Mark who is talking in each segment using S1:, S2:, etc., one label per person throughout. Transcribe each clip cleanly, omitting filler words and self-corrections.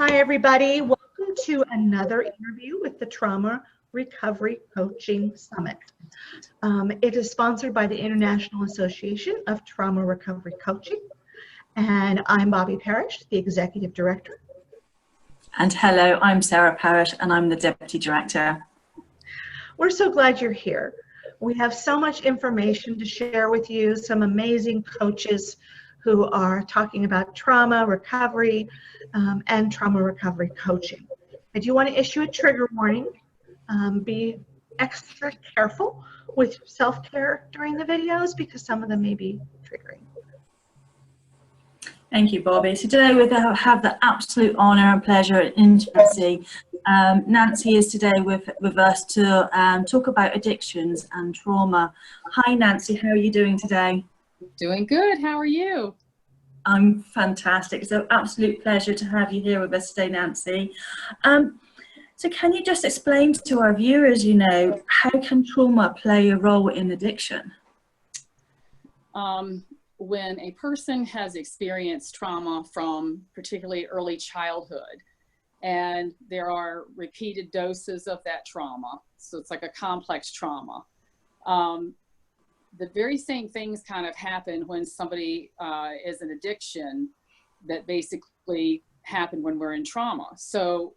S1: Hi, everybody. Welcome to another interview with the Trauma Recovery Coaching Summit. It is sponsored by the International Association of Trauma Recovery Coaching, and I'm Bobby Parrish, the Executive Director.
S2: And hello, I'm Sarah Parrish, and I'm the Deputy Director.
S1: We're so glad you're here. We have so much information to share with you, some amazing coaches who are talking about trauma recovery and trauma recovery coaching. I do want to issue a trigger warning. Be extra careful with self-care during the videos because some of them may be triggering.
S2: Thank you, Bobby. So today we have the absolute honour and pleasure and intimacy. Nancy is today with us to talk about addictions and trauma. Hi, Nancy. How are you doing today?
S3: Doing good. How are you?
S2: I'm fantastic. It's an absolute pleasure to have you here with us today, Nancy. So can you just explain to our viewers, how can trauma play a role in addiction?
S3: When a person has experienced trauma from particularly early childhood, and there are repeated doses of that trauma, so it's like a complex trauma, the very same things kind of happen when somebody is in addiction that basically happen when we're in trauma. So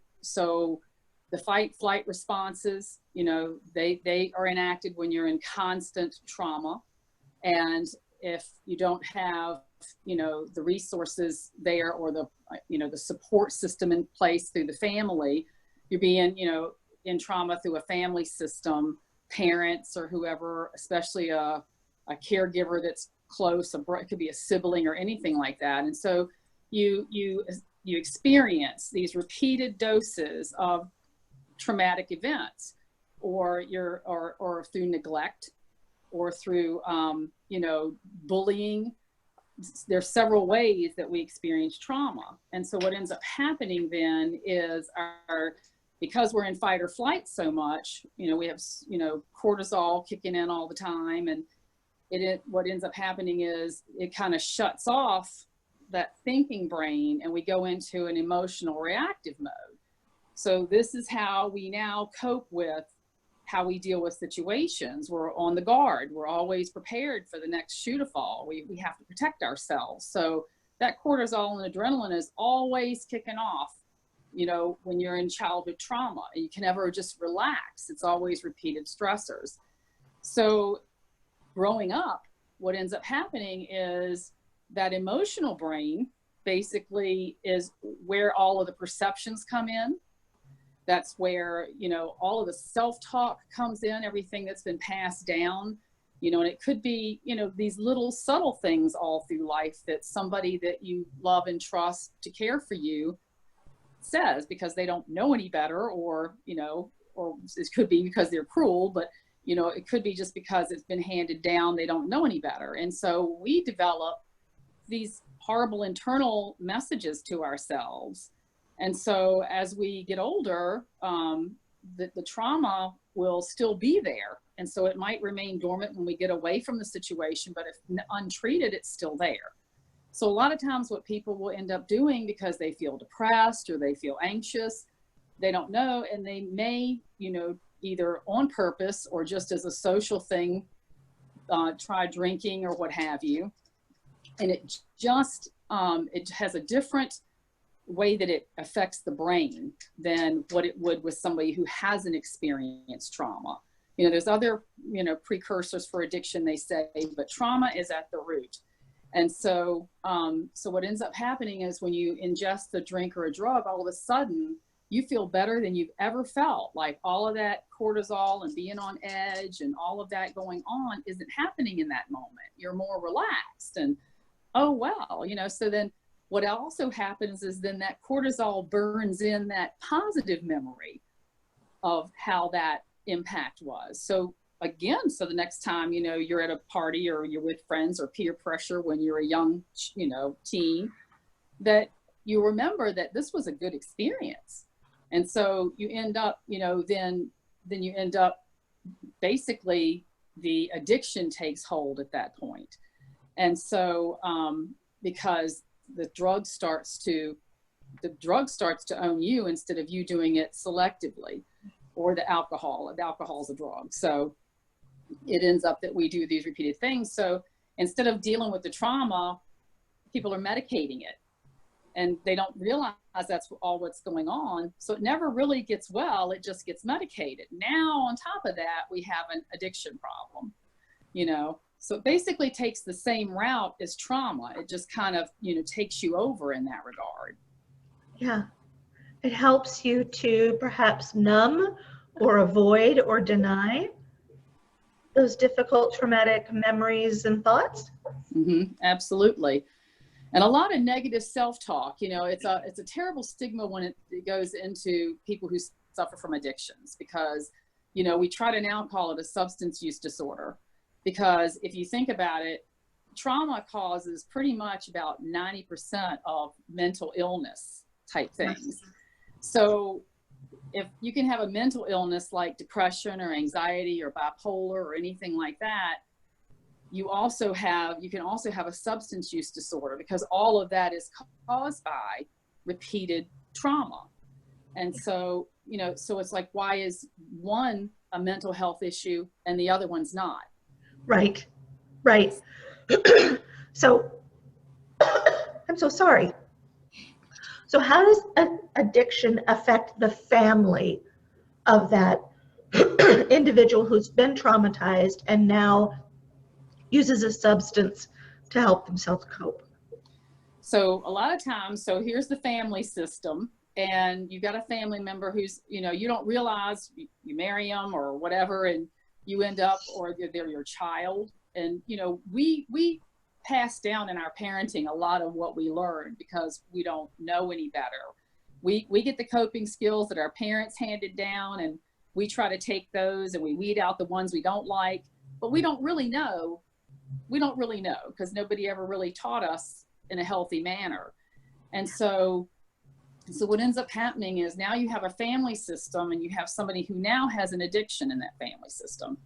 S3: the fight flight responses, they are enacted when you're in constant trauma. And if you don't have, the resources there or the support system in place through the family, you're being, in trauma through a family system, parents or whoever, especially a caregiver that's close, it could be a sibling or anything like that. And so you experience these repeated doses of traumatic events, or through neglect, or through bullying. There's several ways that we experience trauma. And so what ends up happening then is because we're in fight or flight so much, we have, cortisol kicking in all the time. And what ends up happening is it kind of shuts off that thinking brain and we go into an emotional reactive mode. So this is how we now cope with how we deal with situations. We're on the guard. We're always prepared for the next shoe to fall. We have to protect ourselves. So that cortisol and adrenaline is always kicking off, when you're in childhood trauma. You can never just relax. It's always repeated stressors. So growing up, what ends up happening is that emotional brain basically is where all of the perceptions come in. That's where, all of the self-talk comes in, everything that's been passed down, and it could be, these little subtle things all through life that somebody that you love and trust to care for you says because they don't know any better, or it could be because they're cruel, but, it could be just because it's been handed down, they don't know any better. And so we develop these horrible internal messages to ourselves. And so as we get older, the trauma will still be there. And so it might remain dormant when we get away from the situation, but if untreated, it's still there. So a lot of times what people will end up doing because they feel depressed or they feel anxious, they don't know, and they may, either on purpose or just as a social thing, try drinking or what have you. And it just, it has a different way that it affects the brain than what it would with somebody who hasn't experienced trauma. There's other, precursors for addiction, they say, but trauma is at the root. And so, so what ends up happening is when you ingest the drink or a drug, all of a sudden you feel better than you've ever felt. Like all of that cortisol and being on edge and all of that going on isn't happening in that moment. You're more relaxed and, oh, well, so then what also happens is then that cortisol burns in that positive memory of how that impact was. So again, so the next time, you're at a party or you're with friends or peer pressure when you're a young, teen, that you remember that this was a good experience. And so you end up, then you end up basically the addiction takes hold at that point. And so because the drug starts to the drug starts to own you instead of you doing it selectively, or the alcohol's a drug. So it ends up that we do these repeated things. So instead of dealing with the trauma, people are medicating it, and they don't realize that's all what's going on. So it never really gets well, it just gets medicated. Now on top of that, we have an addiction problem, you know. So it basically takes the same route as trauma. It just kind of, you know, takes you over in that regard.
S1: Yeah. It helps you to perhaps numb or avoid or deny those difficult traumatic memories and thoughts.
S3: Absolutely. And a lot of negative self-talk, you know, it's a terrible stigma when it goes into people who suffer from addictions, because, you know, we try to now call it a substance use disorder, because if you think about it, trauma causes pretty much about 90% of mental illness type things. So if you can have a mental illness like depression or anxiety or bipolar or anything like that, you can also have a substance use disorder, because all of that is caused by repeated trauma. And so, you know, so it's like, why is one a mental health issue and the other one's not?
S1: Right, right. So, I'm so sorry. So how does an addiction affect the family of that individual who's been traumatized and now uses a substance to help themselves cope?
S3: So a lot of times, so here's the family system, and you got a family member who's, you know, you don't realize, you marry them or whatever, and you end up, or they're your child. And, you know, we pass down in our parenting a lot of what we learned because we don't know any better. We get the coping skills that our parents handed down, and we try to take those and we weed out the ones we don't like, but we don't really know. We don't really know, because nobody ever really taught us in a healthy manner. And so what ends up happening is now you have a family system, and you have somebody who now has an addiction in that family system.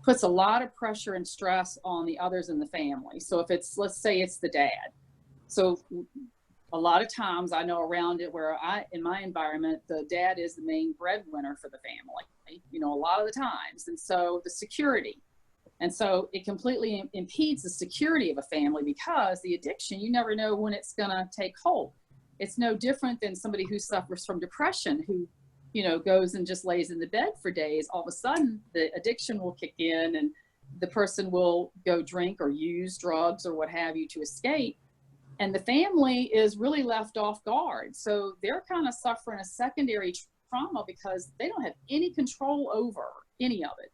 S3: Puts a lot of pressure and stress on the others in the family. So if it's, let's say it's the dad. So a lot of times I know around it where in my environment, the dad is the main breadwinner for the family, you know, a lot of the times. And so the security. And so it completely impedes the security of a family, because the addiction, you never know when it's gonna take hold. It's no different than somebody who suffers from depression, who, you know, goes and just lays in the bed for days. All of a sudden the addiction will kick in, and the person will go drink or use drugs or what have you to escape. And the family is really left off guard. So they're kind of suffering a secondary trauma because they don't have any control over any of it.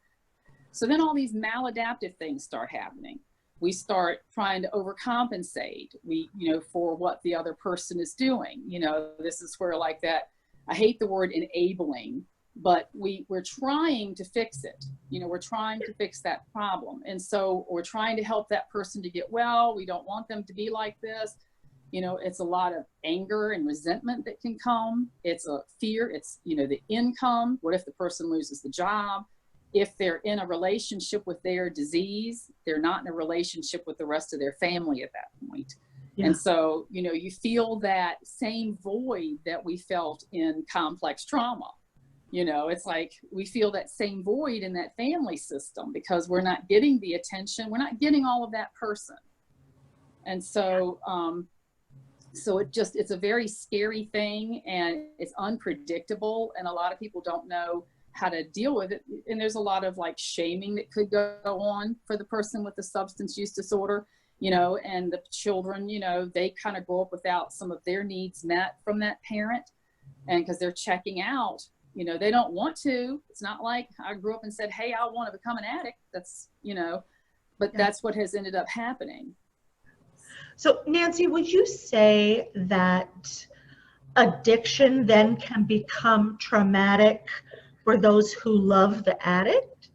S3: So then all these maladaptive things start happening. We start trying to overcompensate, you know, for what the other person is doing. You know, this is where, like, that, I hate the word enabling, but we're trying to fix it. You know, we're trying to fix that problem. And so we're trying to help that person to get well. We don't want them to be like this. You know, it's a lot of anger and resentment that can come. It's a fear. It's, you know, the income. What if the person loses the job? If they're in a relationship with their disease, they're not in a relationship with the rest of their family at that point. Yeah. And so, you know, you feel that same void that we felt in complex trauma. You know, it's like we feel that same void in that family system because we're not getting the attention. We're not getting all of that person. And so, so it's a very scary thing, and it's unpredictable, and a lot of people don't know how to deal with it. And there's a lot of, like, shaming that could go on for the person with the substance use disorder, you know, and the children, you know, they kind of grow up without some of their needs met from that parent. And because they're checking out, you know, they don't want to. It's not like I grew up and said, hey, I want to become an addict. That's, you know, but that's what has ended up happening.
S1: So Nancy, would you say that addiction then can become traumatic for those who love the addict?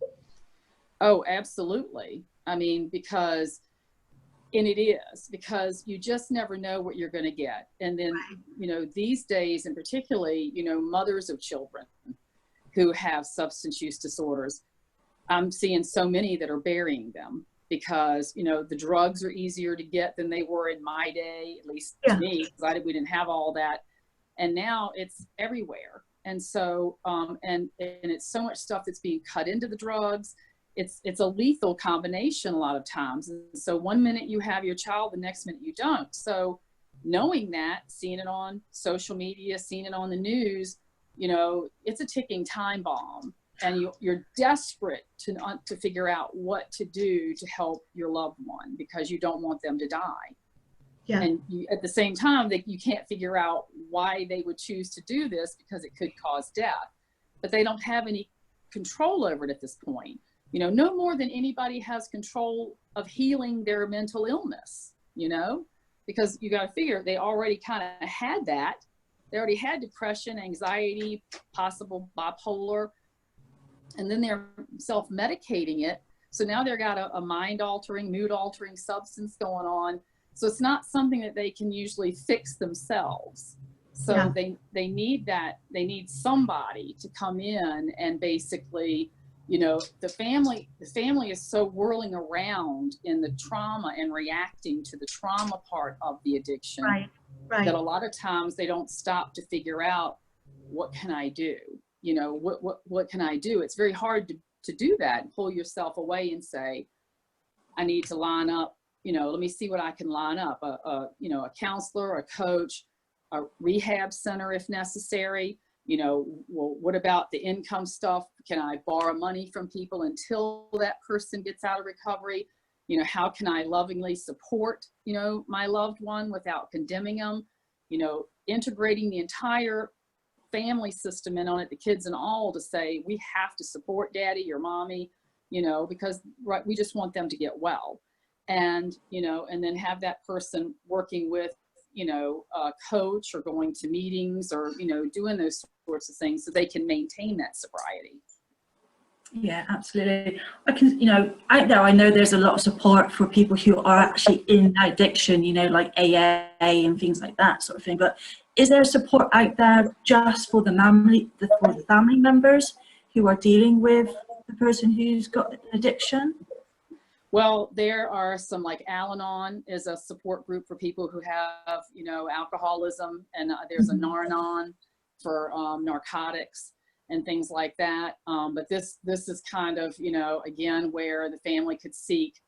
S3: Oh, absolutely. I mean, because you just never know what you're going to get. And then, you know, these days, and particularly, you know, mothers of children who have substance use disorders, I'm seeing so many that are burying them because, you know, the drugs are easier to get than they were in my day, at least to me, because we didn't have all that And now it's everywhere. And so, and it's so much stuff that's being cut into the drugs. It's a lethal combination a lot of times. And so one minute you have your child, the next minute you don't. So knowing that, seeing it on social media, seeing it on the news, you know, it's a ticking time bomb. And you're desperate to figure out what to do to help your loved one, because you don't want them to die.
S1: Yeah.
S3: And at the same time, you can't figure out why they would choose to do this, because it could cause death. But they don't have any control over it at this point. You know, no more than anybody has control of healing their mental illness, you know, because you got to figure they already kind of had that. They already had depression, anxiety, possible bipolar, and then they're self-medicating it. So now they've got a mind-altering, mood-altering substance going on. So it's not something that they can usually fix themselves. So
S1: Yeah.
S3: they need that. They need somebody to come in and basically, you know, the family is so whirling around in the trauma and reacting to the trauma part of the addiction,
S1: Right. Right.
S3: that a lot of times they don't stop to figure out, what can I do? You know, what can I do? It's very hard to do that and pull yourself away and say, I need to line up, you know, let me see what I can line up, you know, a counselor, a coach, a rehab center if necessary. You know, well, what about the income stuff? Can I borrow money from people until that person gets out of recovery? You know, how can I lovingly support, you know, my loved one without condemning them? You know, integrating the entire family system in on it, the kids and all, to say, we have to support daddy or mommy, you know, because right, we just want them to get well. And, you know, and then have that person working with, you know, a coach, or going to meetings, or, you know, doing those sorts of things so they can maintain that sobriety.
S2: Yeah, absolutely. I can, you know, out there, I know there's a lot of support for people who are actually in addiction, you know, like AA and things like that sort of thing. But is there support out there just for the family members who are dealing with the person who's got an addiction?
S3: Well, there are some, like Al-Anon is a support group for people who have, you know, alcoholism, and there's a Nar-Anon for narcotics and things like that. But this is kind of, you know, again, where the family could seek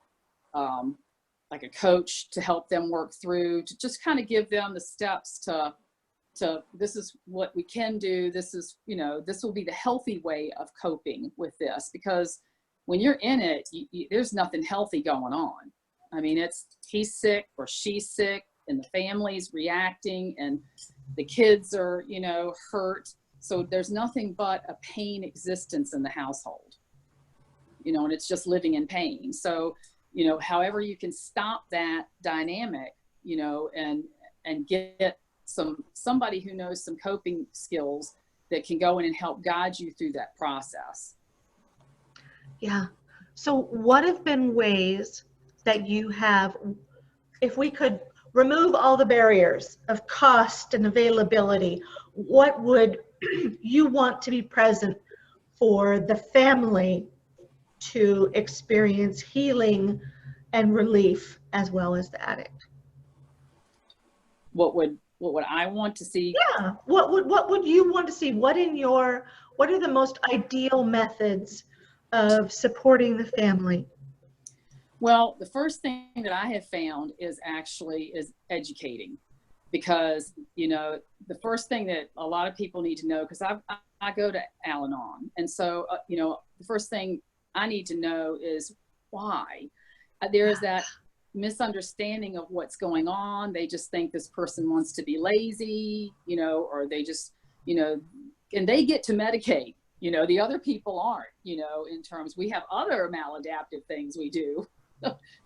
S3: like a coach to help them work through, to just kind of give them the steps to this is what we can do. This is, you know, this will be the healthy way of coping with this, because when you're in it, there's nothing healthy going on. I mean, it's he's sick or she's sick, and the family's reacting, and the kids are, you know, hurt. So there's nothing but a pain existence in the household, you know, and it's just living in pain. So, you know, however you can stop that dynamic, you know, and get somebody who knows some coping skills that can go in and help guide you through that process.
S1: Yeah. So what have been ways that you have, if we could remove all the barriers of cost and availability, what would you want to be present for the family to experience healing and relief, as well as the addict?
S3: What would I want to see?
S1: Yeah. What would you want to see? What are the most ideal methods of supporting the family?
S3: Well, the first thing that I have found is educating, because, you know, the first thing that a lot of people need to know, because I go to Al-Anon, and so, you know, the first thing I need to know is why. There is that misunderstanding of what's going on. They just think this person wants to be lazy, you know, or they just, you know, and they get to medicate. You know, the other people aren't, you know, in terms, we have other maladaptive things we do,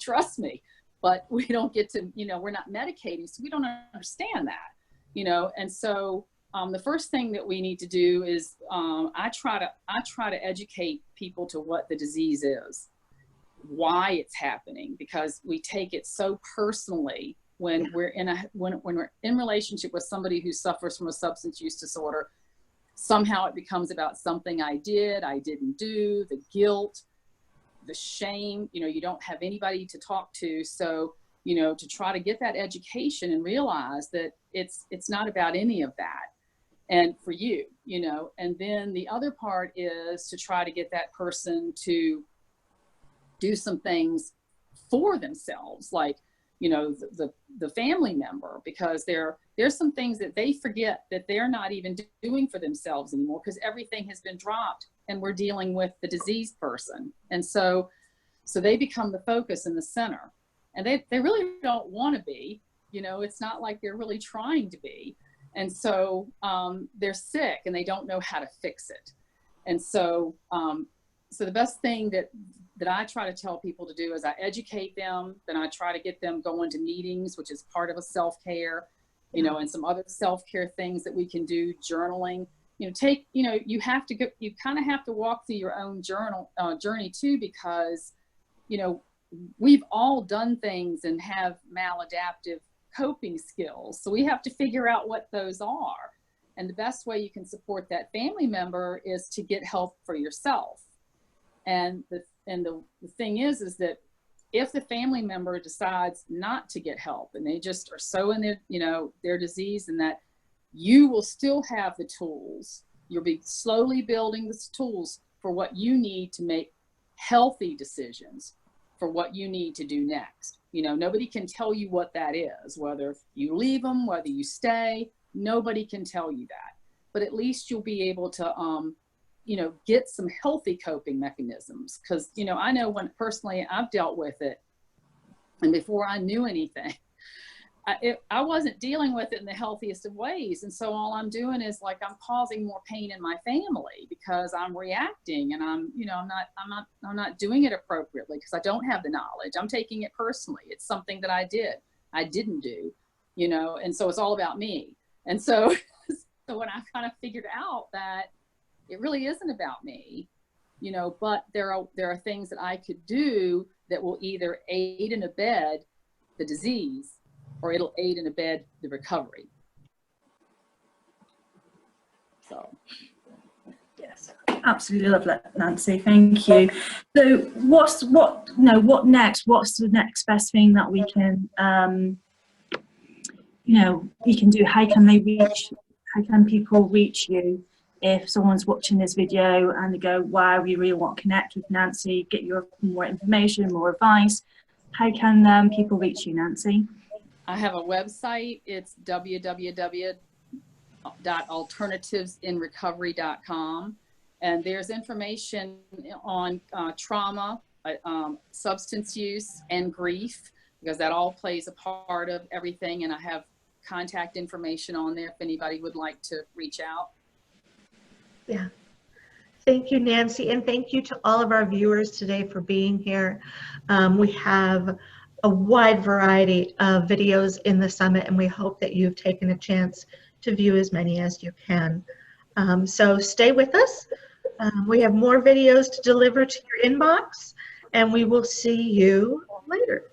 S3: trust me, but we don't get to, you know, we're not medicating, so we don't understand that, you know. And so the first thing that we need to do is I try to educate people to what the disease is, why it's happening, because we take it so personally when we're when we're in relationship with somebody who suffers from a substance use disorder. Somehow it becomes about something I didn't do, the guilt, the shame, you know, you don't have anybody to talk to. So you know, to try to get that education and realize that it's not about any of that. And for you, you know, and then the other part is to try to get that person to do some things for themselves, like, you know, the family member, because there's some things that they forget that they're not even doing for themselves anymore, because everything has been dropped and we're dealing with the diseased person. And so they become the focus in the center, and they really don't want to be, you know, it's not like they're really trying to be. And so they're sick and they don't know how to fix it. And so, so the best thing that I try to tell people to do is I educate them, then I try to get them going to meetings, which is part of a self-care, you know, and some other self-care things that we can do, journaling, you know, you have to go, you kind of have to walk through your own journey too, because, you know, we've all done things and have maladaptive coping skills. So we have to figure out what those are. And the best way you can support that family member is to get help for yourself. And the thing is that if the family member decides not to get help and they just are so in their, you know, their disease, and that you will still have the tools, you'll be slowly building the tools for what you need to make healthy decisions for what you need to do next. You know, nobody can tell you what that is, whether you leave them, whether you stay, nobody can tell you that. But at least you'll be able to, you know, get some healthy coping mechanisms. Because, you know, I know when personally I've dealt with it, and before I knew anything, I wasn't dealing with it in the healthiest of ways. And so all I'm doing is like, I'm causing more pain in my family because I'm reacting, and I'm, you know, I'm not doing it appropriately because I don't have the knowledge. I'm taking it personally. It's something that I didn't do, you know, and so it's all about me. And so, so when I kind of figured out that it really isn't about me, you know, but there are things that I could do that will either aid and abet the disease, or it'll aid and abet the recovery. So.
S2: Yes, absolutely love that, Nancy. Thank you. So what next? What's the next best thing that we can, you know, we can do? How can people reach you if someone's watching this video and they go, wow, we really want to connect with Nancy, get your more information, more advice? How can people reach you, Nancy?
S3: I have a website. It's www.alternativesinrecovery.com. And there's information on trauma, substance use, and grief, because that all plays a part of everything. And I have contact information on there if anybody would like to reach out.
S1: Yeah. Thank you, Nancy. And thank you to all of our viewers today for being here. We have a wide variety of videos in the summit, and we hope that you've taken a chance to view as many as you can. So stay with us. We have more videos to deliver to your inbox, and we will see you later.